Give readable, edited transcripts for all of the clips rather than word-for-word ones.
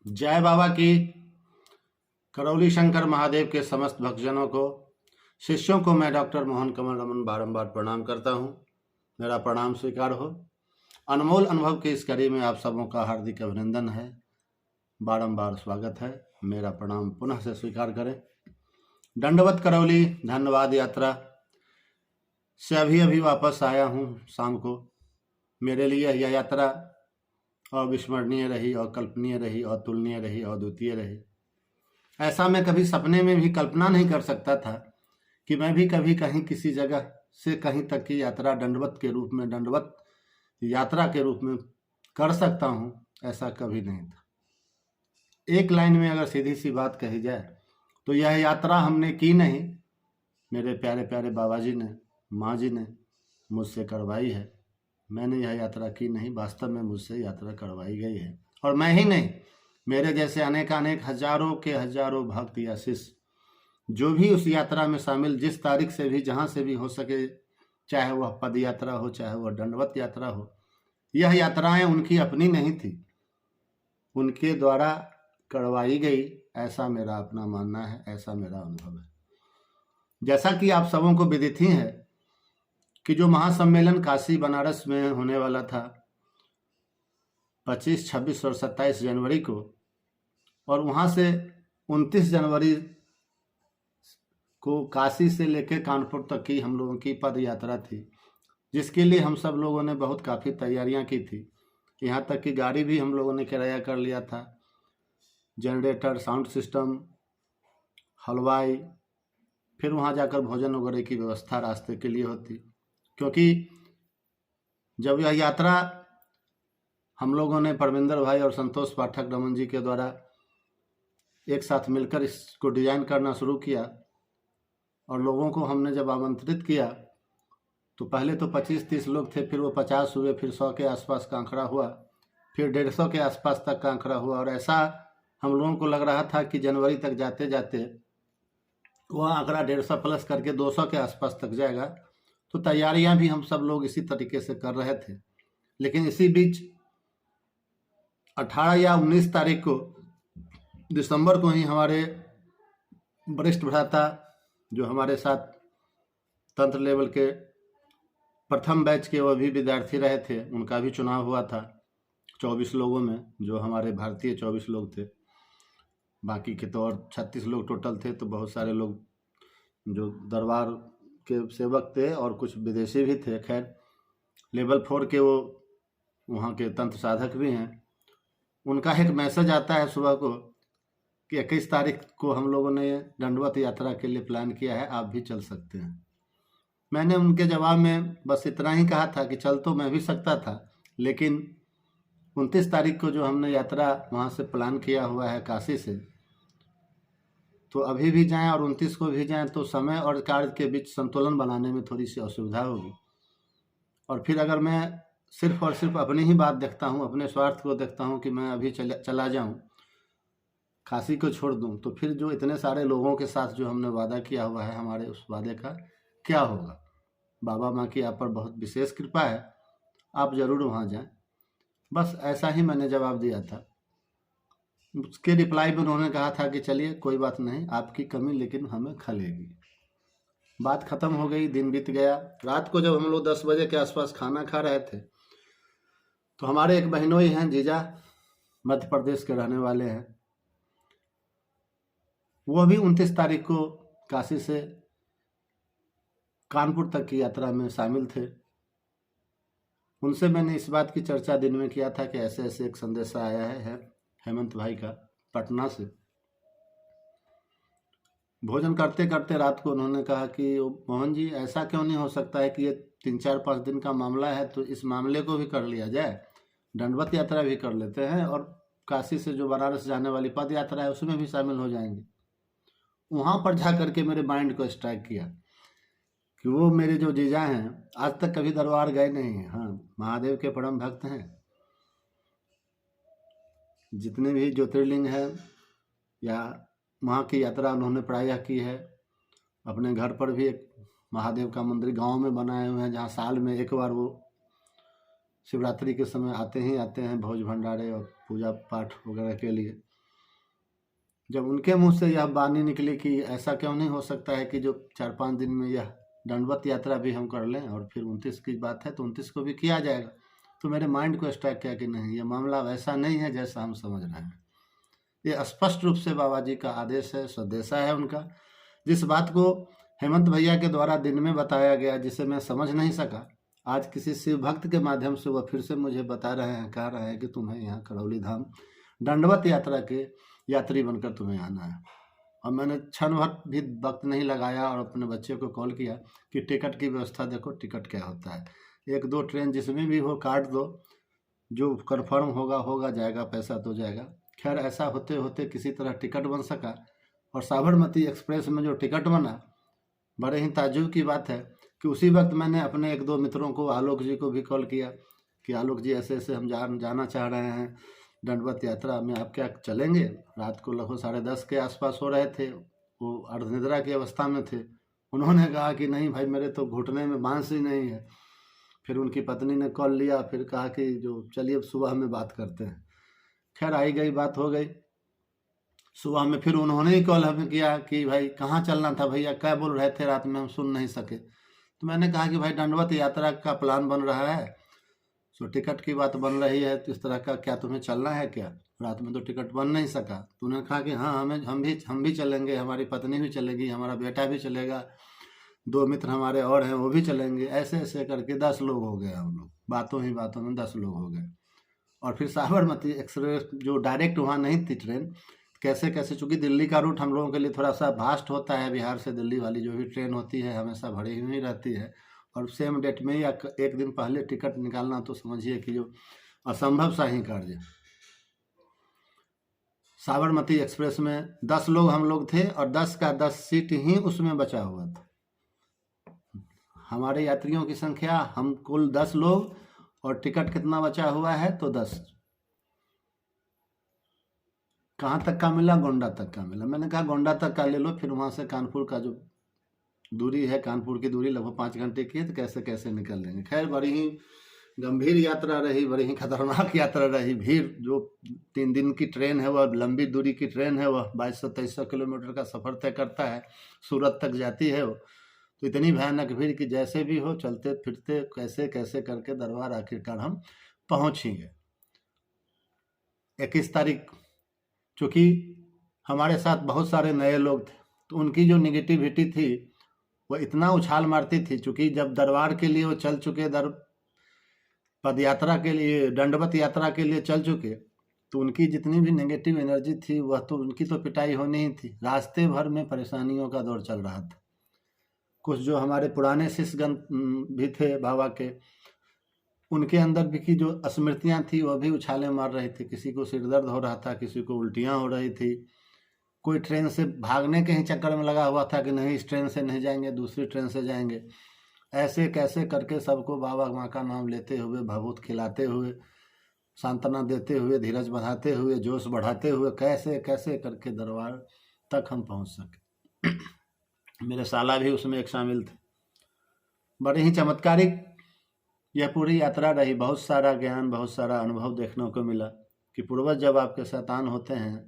जय बाबा की। करौली शंकर महादेव के समस्त भक्तजनों को, शिष्यों को मैं डॉक्टर मोहन कमल रमन बारंबार प्रणाम करता हूं। मेरा प्रणाम स्वीकार हो। अनमोल अनुभव की इस कड़ी में आप सबों का हार्दिक अभिनंदन है, बारंबार स्वागत है। मेरा प्रणाम पुनः से स्वीकार करें। दंडवत करौली धन्यवाद यात्रा से अभी वापस आया हूं शाम को। मेरे लिए यह यात्रा अविस्मरणीय रही, अकल्पनीय रही, अतुलनीय रही, अद्वितीय रही। ऐसा मैं कभी सपने में भी कल्पना नहीं कर सकता था कि मैं भी कभी कहीं किसी जगह से कहीं तक की यात्रा दंडवत के रूप में, दंडवत यात्रा के रूप में कर सकता हूं। ऐसा कभी नहीं था। एक लाइन में अगर सीधी सी बात कही जाए तो यह यात्रा हमने की नहीं, मेरे प्यारे प्यारे बाबा जी ने, माँ जी ने मुझसे करवाई है। मैंने यह यात्रा की नहीं, वास्तव में मुझसे यात्रा करवाई गई है। और मैं ही नहीं, मेरे जैसे अनेक हजारों के हजारों भक्त या शिष्य जो भी उस यात्रा में शामिल, जिस तारीख से भी, जहाँ से भी हो सके, चाहे वह पद यात्रा हो, चाहे वह दंडवत यात्रा हो, यह यात्राएं उनकी अपनी नहीं थी, उनके द्वारा करवाई गई। ऐसा मेरा अपना मानना है, ऐसा मेरा अनुभव है। जैसा कि आप सबों को विदित ही है कि जो महासम्मेलन काशी बनारस में होने वाला था 25, 26 और 27 जनवरी को, और वहाँ से 29 जनवरी को काशी से लेकर कानपुर तक की हम लोगों की पद यात्रा थी, जिसके लिए हम सब लोगों ने बहुत काफ़ी तैयारियां की थी। यहाँ तक कि गाड़ी भी हम लोगों ने किराया कर लिया था, जनरेटर, साउंड सिस्टम, हलवाई, फिर वहाँ जाकर भोजन वगैरह की व्यवस्था रास्ते के लिए होती। क्योंकि जब यह यात्रा हम लोगों ने परमिंदर भाई और संतोष पाठक रमन जी के द्वारा एक साथ मिलकर इसको डिजाइन करना शुरू किया, और लोगों को हमने जब आमंत्रित किया तो पहले तो 25-30 लोग थे, फिर वो 50 हुए, फिर 100 के आसपास का आंकड़ा हुआ, फिर 150 के आसपास तक का आंकड़ा हुआ। और ऐसा हम लोगों को लग रहा था कि जनवरी तक जाते जाते वह आंकड़ा 150 प्लस करके 200 के आसपास तक जाएगा। तो तैयारियां भी हम सब लोग इसी तरीके से कर रहे थे। लेकिन इसी बीच 18 या 19 तारीख को, दिसंबर को ही, हमारे वरिष्ठ भ्राता जो हमारे साथ तंत्र लेवल के प्रथम बैच के वो भी विद्यार्थी रहे थे, उनका भी चुनाव हुआ था 24 लोगों में, जो हमारे भारतीय 24 लोग थे। बाकी के तो और 36 लोग टोटल थे। तो बहुत सारे लोग जो दरबार के सेवक थे और कुछ विदेशी भी थे। खैर, लेवल 4 के वो वहाँ के तंत्र साधक भी हैं। उनका एक मैसेज आता है सुबह को कि 21 तारीख को हम लोगों ने दंडवत यात्रा के लिए प्लान किया है, आप भी चल सकते हैं। मैंने उनके जवाब में बस इतना ही कहा था कि चल तो मैं भी सकता था, लेकिन 29 तारीख को जो हमने यात्रा वहाँ से प्लान किया हुआ है काशी से, तो अभी भी जाएं और 29 को भी जाएं तो समय और कार्य के बीच संतुलन बनाने में थोड़ी सी असुविधा होगी। और फिर अगर मैं सिर्फ और सिर्फ अपनी ही बात देखता हूँ, अपने स्वार्थ को देखता हूँ कि मैं अभी चला जाऊँ, काशी को छोड़ दूँ, तो फिर जो इतने सारे लोगों के साथ जो हमने वादा किया हुआ है, हमारे उस वादे का क्या होगा। बाबा माँ की आप पर बहुत विशेष कृपा है, आप जरूर वहाँ जाएं। बस ऐसा ही मैंने जवाब दिया था। उसके रिप्लाई में उन्होंने कहा था कि चलिए कोई बात नहीं, आपकी कमी लेकिन हमें खलेगी। बात खत्म हो गई, दिन बीत गया। रात को जब हम लोग 10 बजे के आसपास खाना खा रहे थे, तो हमारे एक बहनोई हैं, जीजा, मध्य प्रदेश के रहने वाले हैं, वो भी 29 तारीख को काशी से कानपुर तक की यात्रा में शामिल थे। उनसे मैंने इस बात की चर्चा दिन में किया था कि ऐसे ऐसे एक संदेशा आया है हेमंत भाई का पटना से। भोजन करते करते रात को उन्होंने कहा कि मोहन जी, ऐसा क्यों नहीं हो सकता है कि ये 3-4-5 दिन का मामला है, तो इस मामले को भी कर लिया जाए, दंडवत यात्रा भी कर लेते हैं, और काशी से जो बनारस जाने वाली पद यात्रा है उसमें भी शामिल हो जाएंगे। वहाँ पर जा करके मेरे माइंड को स्ट्राइक किया कि वो मेरे जो जीजा हैं आज तक कभी दरबार गए नहीं हैं। हाँ, महादेव के परम भक्त हैं, जितने भी ज्योतिर्लिंग हैं या वहाँ की यात्रा उन्होंने प्रायः की है। अपने घर पर भी एक महादेव का मंदिर गांव में बनाए हुए हैं, जहाँ साल में एक बार वो शिवरात्रि के समय आते ही आते हैं, भोज भंडारे और पूजा पाठ वगैरह के लिए। जब उनके मुंह से यह वाणी निकली कि ऐसा क्यों नहीं हो सकता है कि जो 4-5 दिन में यह दंडवत यात्रा भी हम कर लें, और फिर 29 की बात है तो 29 को भी किया जाएगा, तो मेरे माइंड को स्ट्राइक किया कि नहीं, ये मामला वैसा नहीं है जैसा हम समझ रहे हैं। ये स्पष्ट रूप से बाबा जी का आदेश है, सदेशा है उनका। जिस बात को हेमंत भैया के द्वारा दिन में बताया गया, जिसे मैं समझ नहीं सका, आज किसी शिव भक्त के माध्यम से वह फिर से मुझे बता रहे हैं, कह रहे हैं कि तुम्हें यहाँ करौली धाम दंडवत यात्रा के यात्री बनकर तुम्हें आना है। और मैंने क्षण भर भी वक्त नहीं लगाया और अपने बच्चे को कॉल किया कि टिकट की व्यवस्था देखो, टिकट क्या होता है, 1-2 ट्रेन जिसमें भी हो काट दो, जो कन्फर्म होगा होगा, जाएगा पैसा तो जाएगा। खैर ऐसा होते होते किसी तरह टिकट बन सका, और साबरमती एक्सप्रेस में जो टिकट बना, बड़े ही ताज्जुब की बात है कि उसी वक्त मैंने अपने 1-2 मित्रों को, आलोक जी को भी कॉल किया कि आलोक जी ऐसे ऐसे हम जाना चाह रहे हैं दंडवत यात्रा में, आप क्या चलेंगे? रात को लगभग 10:30 के आसपास हो रहे थे, वो अर्धनिद्रा की अवस्था में थे। उन्होंने कहा कि नहीं भाई, मेरे तो घुटने में बांस ही नहीं है। फिर उनकी पत्नी ने कॉल लिया, फिर कहा कि जो चलिए अब सुबह में बात करते हैं। खैर आई गई बात हो गई। सुबह में फिर उन्होंने ही कॉल हमें किया कि भाई कहाँ चलना था भैया, क्या बोल रहे थे रात में, हम सुन नहीं सके। तो मैंने कहा कि भाई दंडवत यात्रा का प्लान बन रहा है, सो टिकट की बात बन रही है, तो इस तरह का क्या तुम्हें चलना है क्या? रात में तो टिकट बन नहीं सका। तो उन्होंने कहा कि हाँ, हम भी चलेंगे, हमारी पत्नी भी चलेगी, हमारा बेटा भी चलेगा, 2 मित्र हमारे और हैं वो भी चलेंगे। ऐसे ऐसे करके 10 लोग हो गए हम लोग, बातों ही बातों में 10 लोग हो गए। और फिर साबरमती एक्सप्रेस जो डायरेक्ट वहाँ नहीं थी ट्रेन, कैसे कैसे, चूँकि दिल्ली का रूट हम लोगों के लिए थोड़ा सा वास्ट होता है, बिहार से दिल्ली वाली जो भी ट्रेन होती है हमेशा भरी हुई रहती है, और सेम डेट में या 1 दिन पहले टिकट निकालना तो समझिए कि जो असंभव सा ही कार्य। साबरमती एक्सप्रेस में 10 लोग हम लोग थे, और 10 का 10 सीट ही उसमें बचा हुआ था। हमारे यात्रियों की संख्या, हम कुल 10 लोग, और टिकट कितना बचा हुआ है तो 10। कहाँ तक का मिला? गोंडा तक का मिला। मैंने कहा गोंडा तक का ले लो, फिर वहाँ से कानपुर का जो दूरी है, कानपुर की दूरी लगभग 5 घंटे की है, तो कैसे कैसे निकल लेंगे। खैर बड़ी ही गंभीर यात्रा रही, बड़ी ही खतरनाक यात्रा रही। भीड़, जो 3 दिन की ट्रेन है, वह लंबी दूरी की ट्रेन है, वह 2200-2300 किलोमीटर का सफ़र तय करता है, सूरत तक जाती है वो। तो इतनी भयानक भीड़ कि जैसे भी हो चलते फिरते कैसे कैसे करके दरबार आखिरकार हम पहुँच ही गए। 21 तारीख, चूँकि हमारे साथ बहुत सारे नए लोग थे, तो उनकी जो निगेटिविटी थी वह इतना उछाल मारती थी, चूँकि जब दरबार के लिए वो चल चुके, पद यात्रा के लिए, दंडवत यात्रा के लिए चल चुके, तो उनकी जितनी भी नेगेटिव एनर्जी थी वह तो उनकी तो पिटाई होनी ही थी। रास्ते भर में परेशानियों का दौर चल रहा था। कुछ जो हमारे पुराने शिष्यगण भी थे बाबा के, उनके अंदर भी की जो स्मृतियाँ थी वह भी उछाले मार रही थी। किसी को सिर दर्द हो रहा था, किसी को उल्टियाँ हो रही थी, कोई ट्रेन से भागने के ही चक्कर में लगा हुआ था कि नहीं इस ट्रेन से नहीं जाएंगे, दूसरी ट्रेन से जाएंगे। ऐसे कैसे करके सबको बाबा माँ का नाम लेते हुए, भभूत खिलाते हुए, सांत्वना देते हुए, धीरज बढ़ाते हुए, जोश बढ़ाते हुए, कैसे कैसे करके दरबार तक हम पहुँच सके। मेरे साला भी उसमें एक शामिल थे। बड़ी ही चमत्कारिक यह पूरी यात्रा रही। बहुत सारा ज्ञान, बहुत सारा अनुभव देखने को मिला कि पूर्वज जब आपके शैतान होते हैं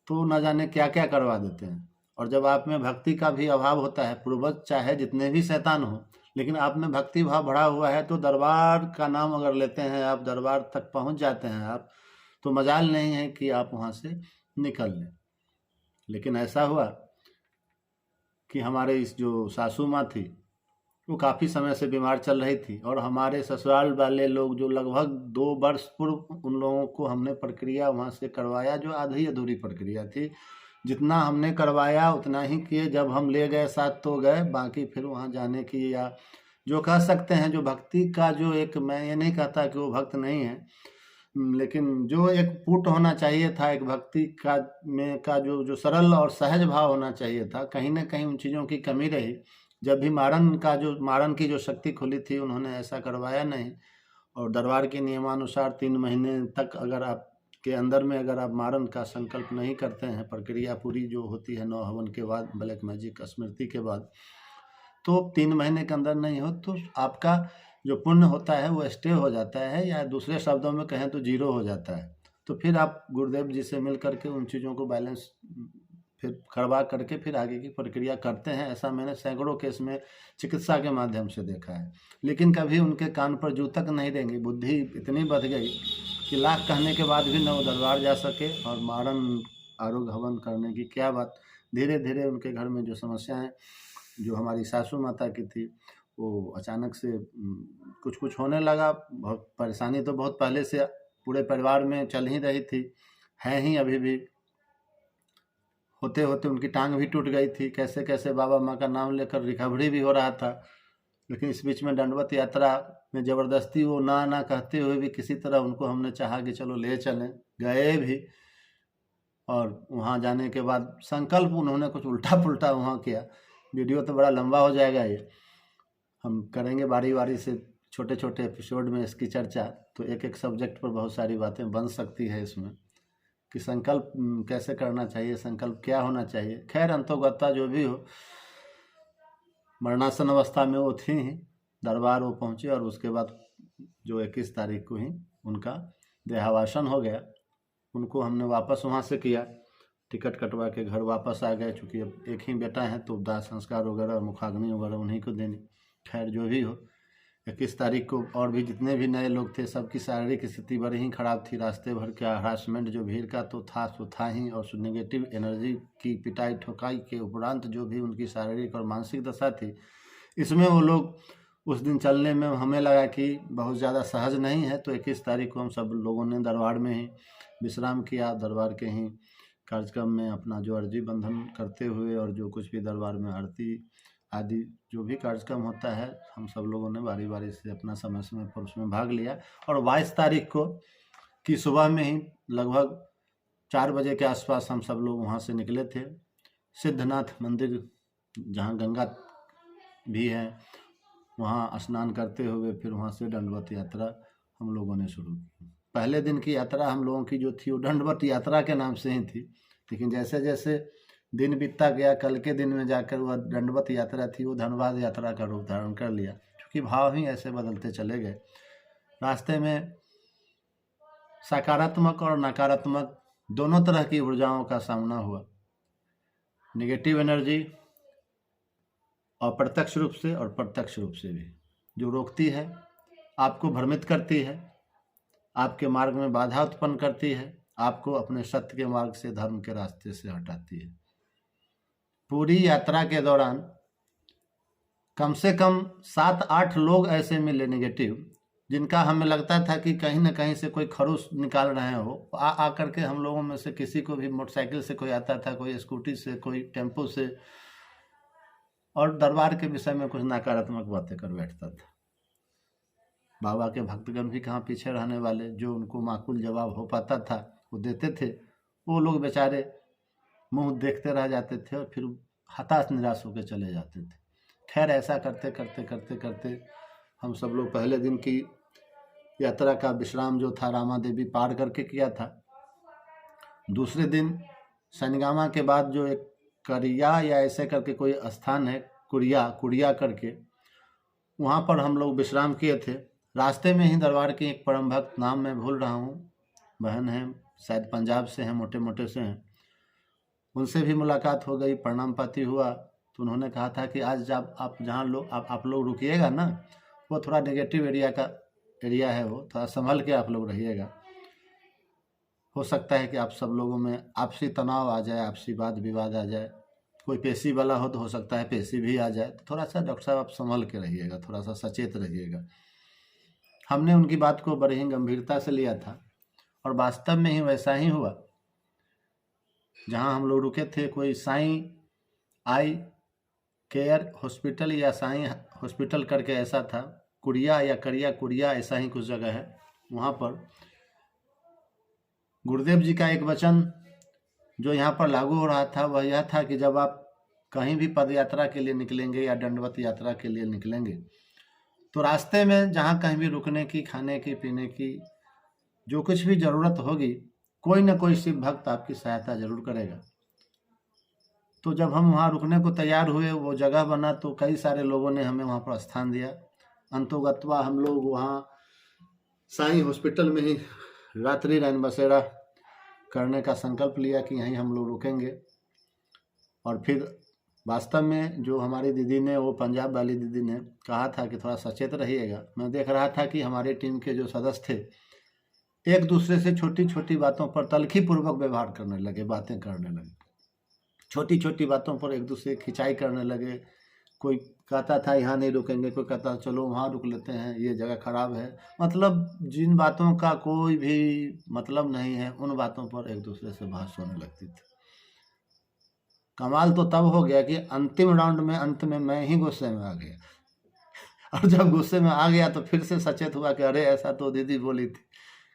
तो न जाने क्या क्या करवा देते हैं, और जब आप में भक्ति का भी अभाव होता है, पूर्वज चाहे जितने भी शैतान हो, लेकिन आप में भक्ति भाव बढ़ा हुआ है, तो दरबार का नाम अगर लेते हैं आप, दरबार तक पहुंच जाते हैं आप, तो मजाल नहीं है कि आप वहां से निकल लें। लेकिन ऐसा हुआ कि हमारे इस जो सासू माँ थी वो काफ़ी समय से बीमार चल रही थी, और हमारे ससुराल वाले लोग जो लगभग 2 वर्ष पूर्व उन लोगों को हमने प्रक्रिया वहाँ से करवाया, जो आधी अधूरी प्रक्रिया थी। जितना हमने करवाया उतना ही किए, जब हम ले गए साथ तो गए, बाकी फिर वहाँ जाने की, या जो कह सकते हैं जो भक्ति का जो एक, मैं ये नहीं कहता कि वो भक्त नहीं है, लेकिन जो एक पुट होना चाहिए था, एक भक्ति का में का जो सरल और सहज भाव होना चाहिए था, कहीं ना कहीं उन चीज़ों की कमी रही। जब भी मारन की जो शक्ति खुली थी, उन्होंने ऐसा करवाया नहीं। और दरबार के नियमानुसार 3 महीने तक अगर आप के अंदर में अगर आप मारन का संकल्प नहीं करते हैं, प्रक्रिया पूरी जो होती है 9 हवन के बाद, ब्लैक मैजिक स्मृति के बाद, तो 3 महीने के अंदर नहीं हो तो आपका जो पुण्य होता है वो स्टे हो जाता है, या दूसरे शब्दों में कहें तो जीरो हो जाता है। तो फिर आप गुरुदेव जी से मिल करके उन चीज़ों को बैलेंस फिर करवा करके फिर आगे की प्रक्रिया करते हैं। ऐसा मैंने सैकड़ों केस में चिकित्सा के माध्यम से देखा है। लेकिन कभी उनके कान पर जू तक नहीं देंगे। बुद्धि इतनी बढ़ गई कि लाख कहने के बाद भी न वो दरबार जा सके, और मारण आरोग्य हवन करने की क्या बात। धीरे धीरे उनके घर में जो समस्याएं जो हमारी सासू माता की थी, वो अचानक से कुछ कुछ होने लगा। बहुत परेशानी तो बहुत पहले से पूरे परिवार में चल ही रही थी, है ही अभी भी। होते होते उनकी टांग भी टूट गई थी। कैसे कैसे बाबा माँ का नाम लेकर रिकवरी भी हो रहा था। लेकिन इस बीच में दंडवत यात्रा में ज़बरदस्ती वो ना ना कहते हुए भी किसी तरह उनको हमने चाहा कि चलो ले चलें, गए भी। और वहाँ जाने के बाद संकल्प उन्होंने कुछ उल्टा पुल्टा वहाँ किया। वीडियो तो बड़ा लंबा हो जाएगा, ये हम करेंगे बारी बारी से छोटे छोटे एपिसोड में इसकी चर्चा। तो एक एक सब्जेक्ट पर बहुत सारी बातें बन सकती है इसमें, कि संकल्प कैसे करना चाहिए, संकल्प क्या होना चाहिए। खैर अंतोगत्ता जो भी हो, मरणासन अवस्था में वो थी ही। दरबार वो पहुँचे और उसके बाद जो 21 तारीख को ही उनका देहावसान हो गया। उनको हमने वापस वहाँ से किया, टिकट कटवा के घर वापस आ गए। चूँकि अब एक ही बेटा है तो दाह संस्कार वगैरह मुखाग्नि वगैरह उन्हीं को देनी। खैर जो भी हो, 21 तारीख को और भी जितने भी नए लोग थे सबकी शारीरिक स्थिति बड़ी ही ख़राब थी। रास्ते भर का हरासमेंट जो भीड़ का तो था सो था ही, और नेगेटिव एनर्जी की पिटाई ठोकाई के उपरांत जो भी उनकी शारीरिक और मानसिक दशा थी, इसमें वो लोग उस दिन चलने में हमें लगा कि बहुत ज़्यादा सहज नहीं है। तो 21 तारीख को हम सब लोगों ने दरबार में ही विश्राम किया। दरबार के ही कार्यक्रम में अपना जो अर्जी बंधन करते हुए और जो कुछ भी दरबार में आरती आदि जो भी कार्यक्रम होता है, हम सब लोगों ने बारी बारी से अपना समय समय पर उसमें भाग लिया। और 22 तारीख को की सुबह में ही लगभग 4 बजे के आसपास हम सब लोग वहाँ से निकले थे। सिद्धनाथ मंदिर जहाँ गंगा भी है, वहाँ स्नान करते हुए फिर वहाँ से दंडवत यात्रा हम लोगों ने शुरू की। पहले दिन की यात्रा हम लोगों की जो थी वो दंडवत यात्रा के नाम से ही थी, लेकिन जैसे जैसे दिन बीतता गया, कल के दिन में जाकर वह दंडवत यात्रा थी वो धनबाद यात्रा का रूप धारण कर लिया, क्योंकि भाव ही ऐसे बदलते चले गए। रास्ते में सकारात्मक और नकारात्मक दोनों तरह की ऊर्जाओं का सामना हुआ। नेगेटिव एनर्जी अप्रत्यक्ष रूप से और प्रत्यक्ष रूप से भी, जो रोकती है, आपको भ्रमित करती है, आपके मार्ग में बाधा उत्पन्न करती है, आपको अपने सत्य के मार्ग से, धर्म के रास्ते से हटाती है। पूरी यात्रा के दौरान कम से कम 7-8 लोग ऐसे मिले नेगेटिव, जिनका हमें लगता था कि कहीं ना कहीं से कोई खरूस निकाल रहे हो। आ करके हम लोगों में से किसी को भी मोटरसाइकिल से कोई आता था, कोई स्कूटी से, कोई टेम्पो से, और दरबार के विषय में कुछ नकारात्मक बातें कर बैठता था। बाबा के भक्तगण भी कहाँ पीछे रहने वाले, जो उनको माकूल जवाब हो पाता था वो देते थे। वो लोग बेचारे मुंह देखते रह जाते थे और फिर हताश निराश होकर चले जाते थे। खैर ऐसा करते करते करते करते हम सब लोग पहले दिन की यात्रा का विश्राम जो था रामा देवी पार करके किया था। दूसरे दिन सनगामा के बाद जो एक करिया या ऐसे करके कोई स्थान है, कुड़िया करके, वहाँ पर हम लोग विश्राम किए थे। रास्ते में ही दरबार की एक परम भक्त, नाम मैं भूल रहा हूँ, बहन है, शायद पंजाब से हैं, मोटे मोटे से हैं, उनसे भी मुलाकात हो गई, प्रणाम पाती हुआ। तो उन्होंने कहा था कि आज जब आप जहाँ लोग आप लोग रुकिएगा ना, वो थोड़ा नेगेटिव एरिया है, वो थोड़ा संभल के आप लोग रहिएगा। हो सकता है कि आप सब लोगों में आपसी तनाव आ जाए, आपसी वाद विवाद आ जाए, कोई पेशी वाला हो तो हो सकता है पेशी भी आ जाए। तो थोड़ा सा डॉक्टर साहब आप संभल के रहिएगा, थोड़ा सा सचेत रहिएगा। हमने उनकी बात को बड़ी ही गंभीरता से लिया था और वास्तव में ही वैसा ही हुआ। जहां हम लोग रुके थे, कोई साईं आई केयर हॉस्पिटल या साईं हॉस्पिटल करके ऐसा था, कुड़िया या करिया कुड़िया ऐसा ही कुछ जगह है। वहाँ पर गुरुदेव जी का एक वचन जो यहाँ पर लागू हो रहा था वह यह था कि जब आप कहीं भी पद यात्रा के लिए निकलेंगे या दंडवत यात्रा के लिए निकलेंगे, तो रास्ते में जहाँ कहीं भी रुकने की, खाने की, पीने की जो कुछ भी ज़रूरत होगी, कोई न कोई शिव भक्त आपकी सहायता जरूर करेगा। तो जब हम वहाँ रुकने को तैयार हुए, वो जगह बना, तो कई सारे लोगों ने हमें वहाँ पर स्थान दिया। अंतोगत्वा हम लोग वहाँ साईं हॉस्पिटल में ही रात्रि रैन बसेरा करने का संकल्प लिया कि यहीं हम लोग रुकेंगे। और फिर वास्तव में जो हमारी दीदी ने, वो पंजाब वाली दीदी ने कहा था कि थोड़ा सचेत रहिएगा। मैं देख रहा था कि हमारी टीम के जो सदस्य थे एक दूसरे से छोटी छोटी बातों पर तल्खीपूर्वक व्यवहार करने लगे, बातें करने लगे, छोटी छोटी बातों पर एक दूसरे की खिंचाई करने लगे। कोई कहता था यहाँ नहीं रुकेंगे, कोई कहता चलो वहाँ रुक लेते हैं, ये जगह खराब है। मतलब जिन बातों का कोई भी मतलब नहीं है, उन बातों पर एक दूसरे से बहस होने लगती थी। कमाल तो तब हो गया कि अंतिम राउंड में अंत में मैं ही गुस्से में आ गया। और जब गुस्से में आ गया तो फिर से सचेत हुआ कि अरे ऐसा तो दीदी बोली थी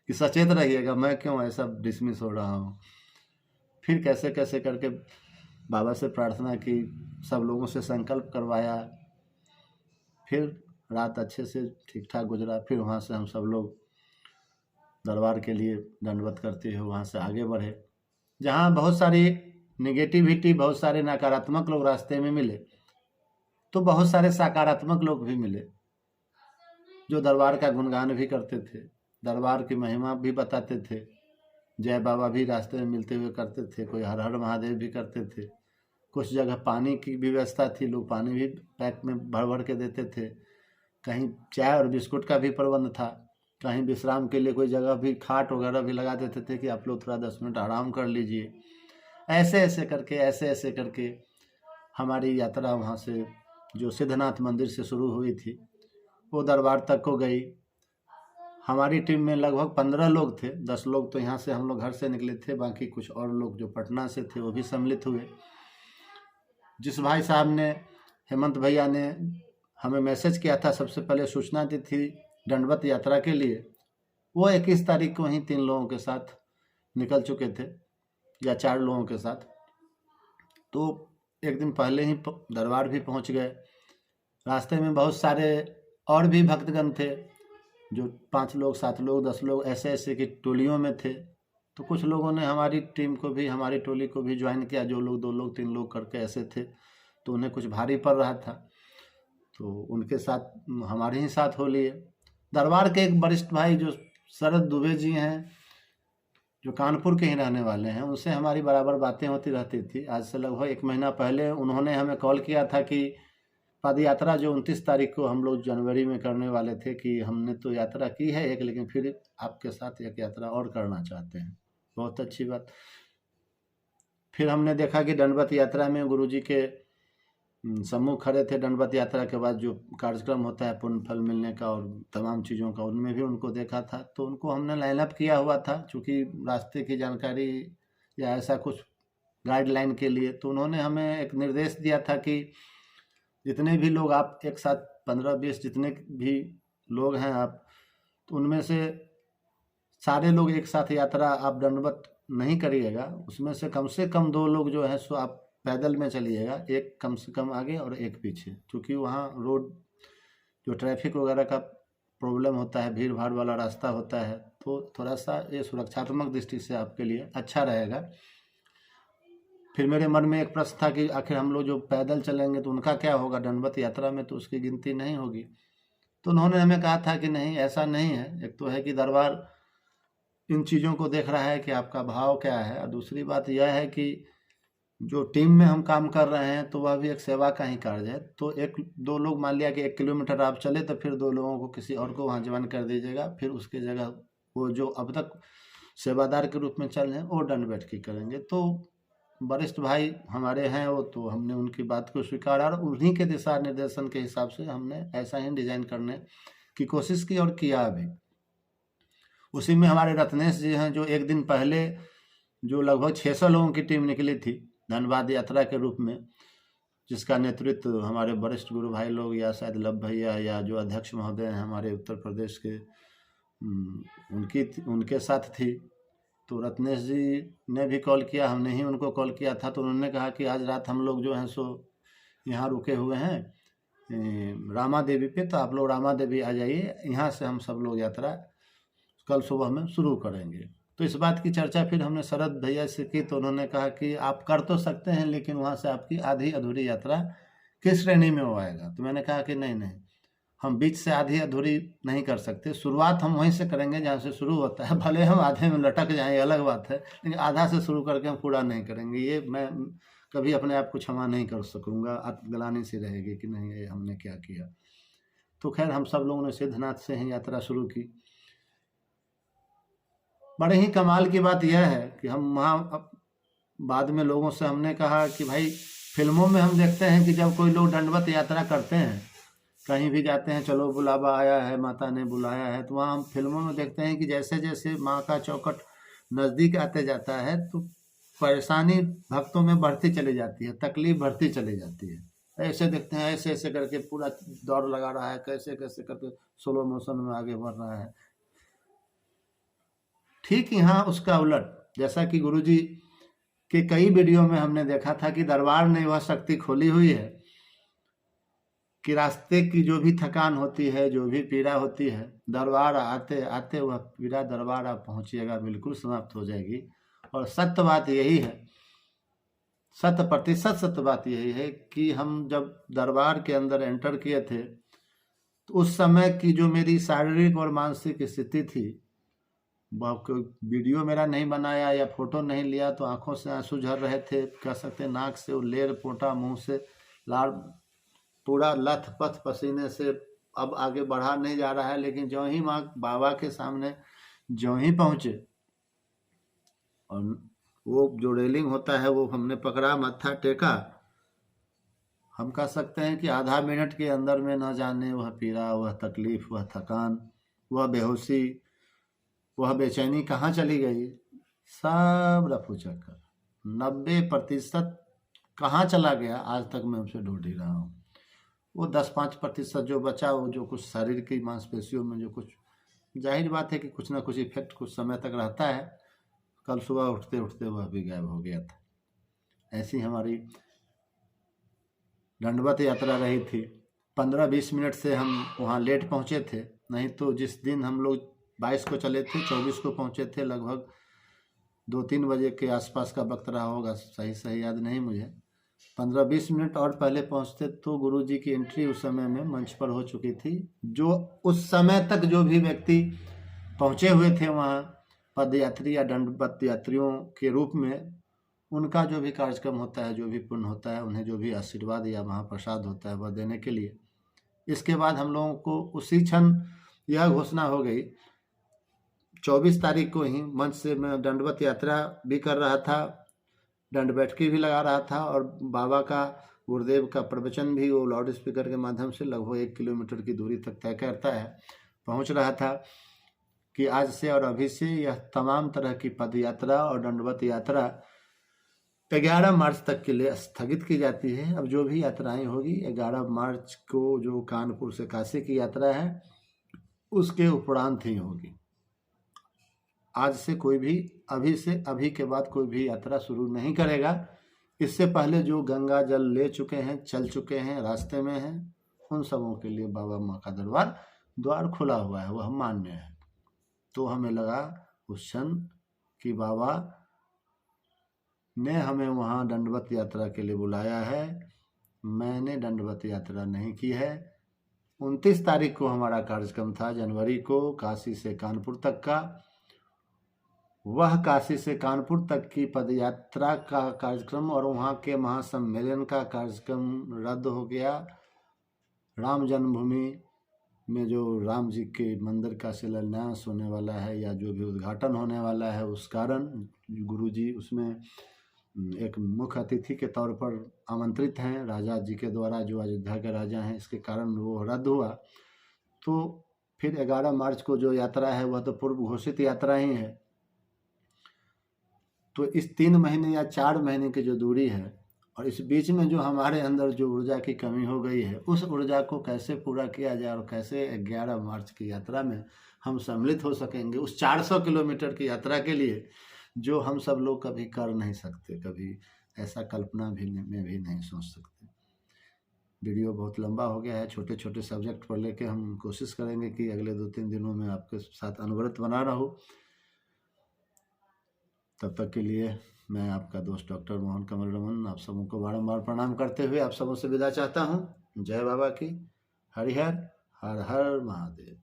कि सचेत रहिएगा, मैं क्यों ऐसा डिसमिस हो रहा हूँ। फिर कैसे कैसे करके बाबा से प्रार्थना की, सब लोगों से संकल्प करवाया। फिर रात अच्छे से ठीक ठाक गुजरा। फिर वहाँ से हम सब लोग दरबार के लिए दंडवत करते हुए वहाँ से आगे बढ़े। जहाँ बहुत सारी निगेटिविटी, बहुत सारे नकारात्मक लोग रास्ते में मिले, तो बहुत सारे सकारात्मक लोग भी मिले जो दरबार का गुणगान भी करते थे, दरबार की महिमा भी बताते थे। जय बाबा भी रास्ते में मिलते हुए करते थे, कोई हर हर महादेव भी करते थे। कुछ जगह पानी की भी व्यवस्था थी, लोग पानी भी पैक में भर भर के देते थे। कहीं चाय और बिस्कुट का भी प्रबंध था। कहीं विश्राम के लिए कोई जगह भी, खाट वगैरह भी लगा देते थे कि आप लोग थोड़ा 10 मिनट आराम कर लीजिए। ऐसे ऐसे करके हमारी यात्रा वहाँ से, जो सिद्धनाथ मंदिर से शुरू हुई थी, वो दरबार तक को गई। हमारी टीम में लगभग 15 लोग थे। 10 लोग तो यहाँ से हम लोग घर से निकले थे, बाकी कुछ और लोग जो पटना से थे वो भी सम्मिलित हुए। जिस भाई साहब ने, हेमंत भैया ने हमें मैसेज किया था, सबसे पहले सूचना दी थी दंडवत यात्रा के लिए, वो 21 तारीख को ही 3 लोगों के साथ निकल चुके थे, या 4 लोगों के साथ। तो एक दिन पहले ही दरबार भी पहुंच गए। रास्ते में बहुत सारे और भी भक्तगण थे, जो 5 लोग, 7 लोग, 10 लोग ऐसे ऐसे की टोलियों में थे। तो कुछ लोगों ने हमारी टीम को भी, हमारी टोली को भी ज्वाइन किया, जो लोग 2 लोग 3 लोग करके ऐसे थे। तो उन्हें कुछ भारी पड़ रहा था, तो उनके साथ हमारे ही साथ हो लिए। दरबार के एक वरिष्ठ भाई जो शरद दुबे जी हैं, जो कानपुर के ही रहने वाले हैं, उनसे हमारी बराबर बातें होती रहती थी। आज से लगभग 1 महीना पहले उन्होंने हमें कॉल किया था कि पद यात्रा जो 29 तारीख को हम लोग जनवरी में करने वाले थे, कि हमने तो यात्रा की है एक, लेकिन फिर आपके साथ एक यात्रा और करना चाहते हैं। बहुत अच्छी बात। फिर हमने देखा कि दंडवत यात्रा में गुरुजी के समूह खड़े थे। दंडवत यात्रा के बाद जो कार्यक्रम होता है पुण्य फल मिलने का और तमाम चीज़ों का, उनमें भी उनको देखा था। तो उनको हमने लाइनअप किया हुआ था, चूँकि रास्ते की जानकारी या ऐसा कुछ गाइडलाइन के लिए। तो उन्होंने हमें एक निर्देश दिया था कि जितने भी लोग आप एक साथ 15-20 जितने भी लोग हैं आप, तो उनमें से सारे लोग एक साथ यात्रा आप दंडवत नहीं करिएगा। उसमें से कम 2 लोग जो है सो आप पैदल में चलिएगा, एक कम से कम आगे और एक पीछे, क्योंकि वहाँ रोड जो ट्रैफिक वगैरह का प्रॉब्लम होता है, भीड़ भाड़ वाला रास्ता होता है, तो थोड़ा सा ये सुरक्षात्मक दृष्टि से आपके लिए अच्छा रहेगा। फिर मेरे मन में एक प्रश्न था कि आखिर हम लोग जो पैदल चलेंगे तो उनका क्या होगा, दंडवत यात्रा में तो उसकी गिनती नहीं होगी। तो उन्होंने हमें कहा था कि नहीं, ऐसा नहीं है। एक तो है कि दरबार इन चीज़ों को देख रहा है कि आपका भाव क्या है, और दूसरी बात यह है कि जो टीम में हम काम कर रहे हैं तो वह भी एक सेवा का ही कार्य है। तो 1-2 लोग, मान लिया कि 1 किलोमीटर आप चले, तो फिर 2 लोगों को किसी और को वहाँ ज्वाइन कर दीजिएगा। फिर उसके जगह वो जो अब तक सेवादार के रूप में चल रहे हैं वो दंड बैठकी करेंगे। तो वरिष्ठ भाई हमारे हैं वो, तो हमने उनकी बात को स्वीकारा और उन्हीं के दिशा निर्देशन के हिसाब से हमने ऐसा ही डिज़ाइन करने की कोशिश की और किया अभी। उसी में हमारे रत्नेश जी हैं, जो एक दिन पहले जो लगभग 600 लोगों की टीम निकली थी धनबाद यात्रा के रूप में, जिसका नेतृत्व हमारे वरिष्ठ गुरु भाई लोग या शायद लब भैया या जो अध्यक्ष महोदय हैं हमारे उत्तर प्रदेश के, उनके साथ थी। तो रत्नेश जी ने भी कॉल किया, हमने ही उनको कॉल किया था। तो उन्होंने कहा कि आज रात हम लोग जो हैं सो यहाँ रुके हुए हैं रामा देवी पे, तो आप लोग रामा देवी आ जाइए, यहाँ से हम सब लोग यात्रा कल सुबह में शुरू करेंगे। तो इस बात की चर्चा फिर हमने शरद भैया से की, तो उन्होंने कहा कि आप कर तो सकते हैं, लेकिन वहाँ से आपकी आधी अधूरी यात्रा किस श्रेणी में वो आएगा। तो मैंने कहा कि नहीं, हम बीच से आधी अधूरी नहीं कर सकते। शुरुआत हम वहीं से करेंगे जहाँ से शुरू होता है, भले हम आधे में लटक जाएं अलग बात है, लेकिन आधा से शुरू करके हम पूरा नहीं करेंगे। ये मैं कभी अपने आप को क्षमा नहीं कर सकूँगा, आत्मग्लानि सी रहेगी कि नहीं ये हमने क्या किया। तो खैर हम सब लोगों ने सिद्धनाथ से ही यात्रा शुरू की। बड़े ही कमाल की बात यह है कि हम वहाँ बाद में लोगों से हमने कहा कि भाई फिल्मों में हम देखते हैं कि जब कोई लोग दंडवत यात्रा करते हैं, कहीं भी जाते हैं, चलो बुलावा आया है, माता ने बुलाया है, तो वहाँ हम फिल्मों में देखते हैं कि जैसे जैसे माँ का चौखट नज़दीक आते जाता है तो परेशानी भक्तों में बढ़ती चली जाती है, तकलीफ बढ़ती चली जाती है। ऐसे देखते हैं ऐसे ऐसे करके पूरा दौड़ लगा रहा है, कैसे कैसे करके स्लो मोशन में आगे बढ़ रहा है। ठीक यहाँ उसका उलट, जैसा कि गुरुजी के कई वीडियो में हमने देखा था कि दरबार ने वह शक्ति खोली हुई है कि रास्ते की जो भी थकान होती है, जो भी पीड़ा होती है, दरबार आते आते वह पीड़ा दरबार आप पहुँचिएगा बिल्कुल समाप्त हो जाएगी। और सत्य बात यही है, 100% सत्य बात यही है कि हम जब दरबार के अंदर एंटर किए थे तो उस समय की जो मेरी शारीरिक और मानसिक स्थिति थी, कोई वीडियो मेरा नहीं बनाया या फोटो नहीं लिया तो आंखों से आंसू झर रहे थे, कह सकते नाक से लेर पोटा, मुंह से लार, पूरा लथ पथ पसीने से अब आगे बढ़ा नहीं जा रहा है। लेकिन जो ही माँ बाबा के सामने जो ही पहुँचे और वो जो रेलिंग होता है वो हमने पकड़ा, मत्था टेका, हम कह सकते हैं कि आधा मिनट के अंदर में न जाने वह पीड़ा, वह तकलीफ, वह थकान, वह बेहोशी, वह बेचैनी कहाँ चली गई, सब रफू चक्कर 90% कहाँ चला गया आज तक मैं उसे ढूंढ ही रहा हूँ। वो 10-5% जो बचा, वो जो कुछ शरीर की मांसपेशियों में जो कुछ, जाहिर बात है कि कुछ ना कुछ इफेक्ट कुछ समय तक रहता है, कल सुबह उठते उठते वह भी गायब हो गया था। ऐसी हमारी दंडवत यात्रा रही थी। 15-20 मिनट से हम वहाँ लेट पहुँचे थे, नहीं तो जिस दिन हम लोग 22 को चले थे 24 को पहुँचे थे, लगभग 2-3 बजे के आसपास का वक्त रहा होगा, सही याद नहीं मुझे। 15-20 मिनट और पहले पहुँचते तो गुरुजी की एंट्री उस समय में मंच पर हो चुकी थी। जो उस समय तक जो भी व्यक्ति पहुँचे हुए थे वहाँ पदयात्री या दंडवत यात्रियों के रूप में, उनका जो भी कार्यक्रम होता है, जो भी पुण्य होता है, उन्हें जो भी आशीर्वाद या महाप्रसाद होता है वह देने के लिए, इसके बाद हम लोगों को उसी क्षण यह घोषणा हो गई। 24 तारीख को ही मंच से मैं दंडवत यात्रा भी कर रहा था, दंड बैठकी भी लगा रहा था और बाबा का, गुरुदेव का प्रवचन भी वो लाउड स्पीकर के माध्यम से लगभग 1 किलोमीटर की दूरी तक तय करता है, पहुंच रहा था कि आज से और अभी से यह तमाम तरह की पद यात्रा और दंडवत यात्रा 11 मार्च तक के लिए स्थगित की जाती है। अब जो भी यात्राएं होगी 11 मार्च को जो कानपुर से काशी की यात्रा है उसके उपरांत ही होगी। आज से कोई भी, अभी से, अभी के बाद कोई भी यात्रा शुरू नहीं करेगा। इससे पहले जो गंगा जल ले चुके हैं, चल चुके हैं, रास्ते में हैं, उन सबों के लिए बाबा माँ का दरबार द्वार खुला हुआ है, वह मान्य है। तो हमें लगा उस क्षण कि बाबा ने हमें वहाँ दंडवत यात्रा के लिए बुलाया है। मैंने दंडवत यात्रा नहीं की है। 29 तारीख को हमारा कार्यक्रम था जनवरी को, काशी से कानपुर तक का। वह काशी से कानपुर तक की पदयात्रा का कार्यक्रम और वहाँ के महासम्मेलन का कार्यक्रम रद्द हो गया। राम जन्मभूमि में जो राम जी के मंदिर का शिलान्यास होने वाला है या जो भी उद्घाटन होने वाला है, उस कारण गुरुजी उसमें एक मुख्य अतिथि के तौर पर आमंत्रित हैं राजा जी के द्वारा, जो अयोध्या के राजा हैं, इसके कारण वो रद्द हुआ। तो फिर 11 मार्च को जो यात्रा है वह तो पूर्व घोषित यात्रा ही है। तो इस 3 महीने या 4 महीने की जो दूरी है और इस बीच में जो हमारे अंदर जो ऊर्जा की कमी हो गई है, उस ऊर्जा को कैसे पूरा किया जाए और कैसे 11 मार्च की यात्रा में हम सम्मिलित हो सकेंगे उस 400 किलोमीटर की यात्रा के लिए, जो हम सब लोग कभी कर नहीं सकते, कभी ऐसा कल्पना भी में भी नहीं सोच सकते। वीडियो बहुत लंबा हो गया है, छोटे छोटे सब्जेक्ट पर लेके हम कोशिश करेंगे कि अगले 2-3 दिनों में आपके साथ अनवरत बना रहूं। तब तक के लिए मैं आपका दोस्त डॉक्टर मोहन कमल रमन आप सबों को बारंबार प्रणाम करते हुए आप सबों से विदा चाहता हूँ। जय बाबा की। हरिहर हर हर महादेव।